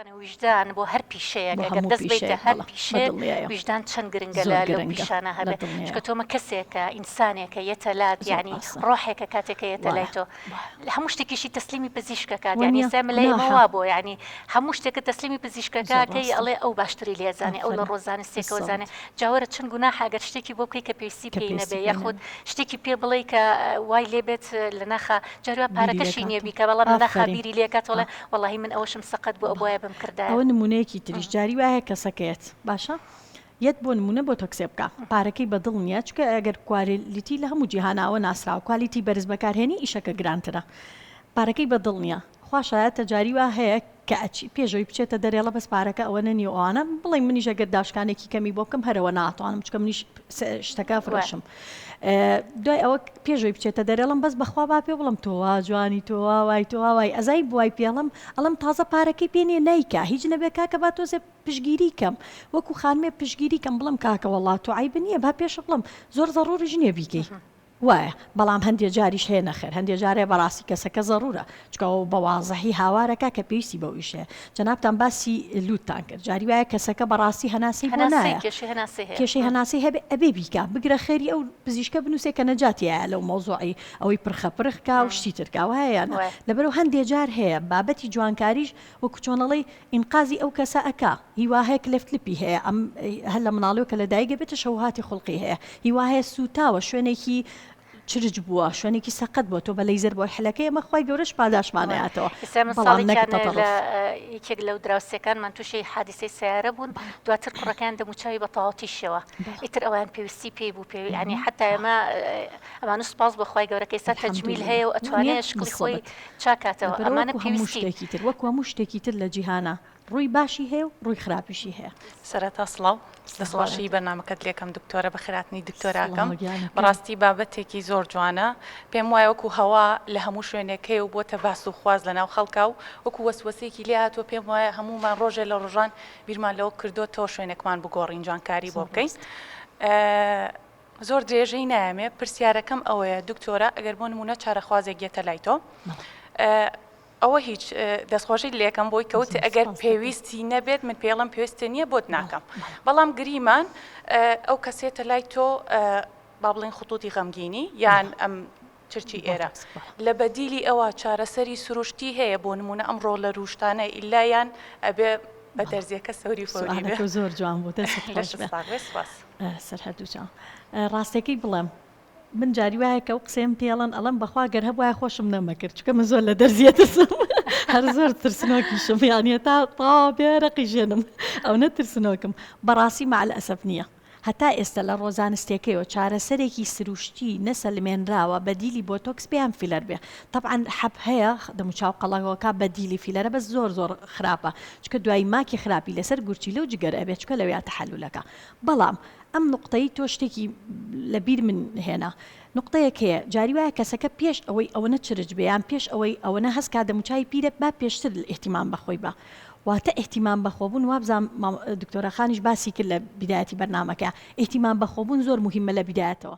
وجدان بۆ هەر پیشەیەک ئەگەر دەست بیتە هەر پیشێ وجدان چەند گرنگە لە پیشانە هەبێ چکە تۆمە کەسێکە ئینسانێکە یەتەلات یعنی ڕۆحێکە کاتێکە یەتەلای تۆ هەموو شتێکیشی تەسلیمی پزیشکەکات یعنی سامە لە ئێمەوا بۆ یعنی هەموو شتێکە تەسلیمی پزیشکەکەی ئەڵێ ئەو باشتری لێزانێ ئەو لە ڕۆزانە سێکەوە زانێ جاوەرە چەند گوناح ئەگەر شتێکی بۆ بکەی کە پێویستی پێی نەبێ یاخود شتێکی پێ بڵێ کە وای لێبێت لە ناخە جاروا پارەکەشی نییە بیکە بەڵام ناخە بیری لێکاتەوە وەڵاهی من ئەوەشم سەقەت بۆ ئەوە بم کردایە ئەوە نمونەیەکی تریش جاری وایە کەسەکەیت باشە یەت بۆ نمونە بۆ تۆ کسێ بکە پارەکەی بەدڵ نییە چکە ئەگەر کوالیتی لە هەموو جیهاناوە ناسراوە کوالیتی بەرز بەکارهێنی ئیشەکە گرانترە پارەکەی بەدڵ نییە خواشایەتە جاری وا هەیە کە پێشەوەی بچێتە دەرێڵە بەس پارەکە ئەوە نەنی ئەوانە بڵێ منیش ئەگەر داشکانێکی کەمی بۆ بکەم هەرەوە ناتوانم چکە منیش شتەکە فرۆشم دوای ئەوە پێشەوەی بچێتە دەرێڵم بەس بەخوا با پێ بڵم تۆوا جوانی تۆوا وای تۆوا وای ئەزای بوای پێڵم ئەڵم تازە پارەکەی پێنێ نیکە هیچ نەبێ کاکە با تۆزێ پشگیری کەم وەکو خانمێ پشگیری کەم بڵم کاکە وەڵا تۆ عیب نییە با پێشە بڵم زۆر زەڕۆڕیش نییە بیکەی وایە بەڵام هەندێک جاریش هەیە نەخێر هەندێک جارێ بەڕاستی کەسەکە زەڕورە چکە بەوازەحی هاوارەکە کە پێویستی بە ئیشەیە جەنابتان باسی لوتتان کرد جاری وایە کەسەکە بەڕاستی هەناسی کێشەی هەناسی هەبێ ئەبێ بیکە بگرە خێری ئەو پزیشکە بنووسێ کە نەجاتیایە لەو مۆزوعی ئەوەی پرخە پرخکا و شتی ترکاوە هەیەیان لەبەرەوە هەندێک جار هەیە بابەتی جوانکاریش وەکو چۆنەڵی ئینقازی ئەو کەسە ئەکا هیوا هەیە کلفتلپی هەیە ئەم هەر لە مناڵەوە کە لە دایکە بێتە شەوهاتی خوڵقی هەیە هیوا هەیە سوتاوە شوێنێکی چرج بووە شوێنێکی سەقەت بۆ تۆ بە لەیزەر بۆ حلەکەی ئەمە خی گەورەش پاداشمانەیەەوە یەکێک لەو دراوسەکانمان تووشی حادیسەی سیارە بوون دواتر کوڕەکان دەموچاوی بە تەواوتیشەوە ئیتر ئەویان پێویستی پێی بوو پێ ینی حتا ئەمانە سوپاس بە خی گەورەکەی سا تەجمیل هەیە و ئەتوانێت شکڵی خۆی چاکاتەوە ئەمانە پێویستێکی تر وەکو هەموو شتێکی تر لە جیهانە ڕووی باشی هەیە و ڕووی خراپیشی هەیە سەرەتا سڵاو دەسڵاشی بەنامەکەت لێکم دکتۆرە بە خێراتنی دکتۆراکەم بەڕاستی بابەتێکی زۆر جوانە پێم وایە وەکو هەوا لە هەموو شوێنێکەکەی و بۆتە باس و خواز لە ناو خەڵکا و وەکو وەسوەسێکی لێ هاتووە پێم وایە هەمومان ڕۆژێ لە ڕۆژان بیرمان لەوە کردوتەوە شوێنێکمان بگۆڕین جوانکاری بۆ بکەین زۆر درێژەی نایەمێ پرسیارەکەم ئەوەیە دکتۆرە ئەگەر بۆ نمونە چارەخوازێک گێتە لای تۆ ئەوە هیچ دەستخۆشی لێکم بۆی کەوت ئەگەر پێویستی نەبێت من پێڵم پێویستە نییە بۆت ناکەم بەڵام گریمان ئەو کەسێتە لای تۆ با بڵێن خوتوتی غەمگینی یان ئەم چرچی ئێرە لە بەدیلی ئەوە چارەسەری سروشتی هەیە بۆ نمونە ئەمڕۆ لە روشتانە ئیلایان ئەبێ بە دەرزیەکە سەوری فۆری زۆر جوان بوو سەر هەردووچان ڕاستەکەی بڵێم من جاری وایە کە ئەو قسەم پێڵەن ئەڵم بەخوا گەر هەبواە خۆشم نەمەکرد چکە من زۆر لە دەرزیە ترسم هەر زۆر ترسنۆکیشم یانە تا بێرەقی ژێنم ئەو نەترسنۆکم بەڕاستی مەعل ئەسەف نییە هەتا ئێستا لە ڕۆزانستێکەوە چارەسەرێکی سروشتی نەسەلمێنراوە بەدیلی بۆتۆکس پێیان فیلەر بێ طبعاً حەب هەیە دەموچاو قەڵەوەکە بەدیلی فیلەرە بەس زۆر زۆر خراپە چکە دوای ماکی خراپی لەسەر گورچی لەو جگەر ئەبێ چکە لەوێتە حەلولەکە بەڵام ئەم نقطەی تۆ شتێکی لەبیر من هێنا نقطەیەک هەیە جاری وایە کەسەکە پێش ئەوەی ئەوەنە چرج بێیان پێش ئەوەی ئەوەنە هەستکا دەموچای پیرە با پێشتر ئێحتیمام بەخۆی بە واتە ئێحتیمام بەخۆبوون وابزان دکتۆرە خانیش باسی کرد لە بیدایەتی بەرنامەکە ئێحتیمام بەخۆبوون زۆر موهیمە لە بیدایەتەوە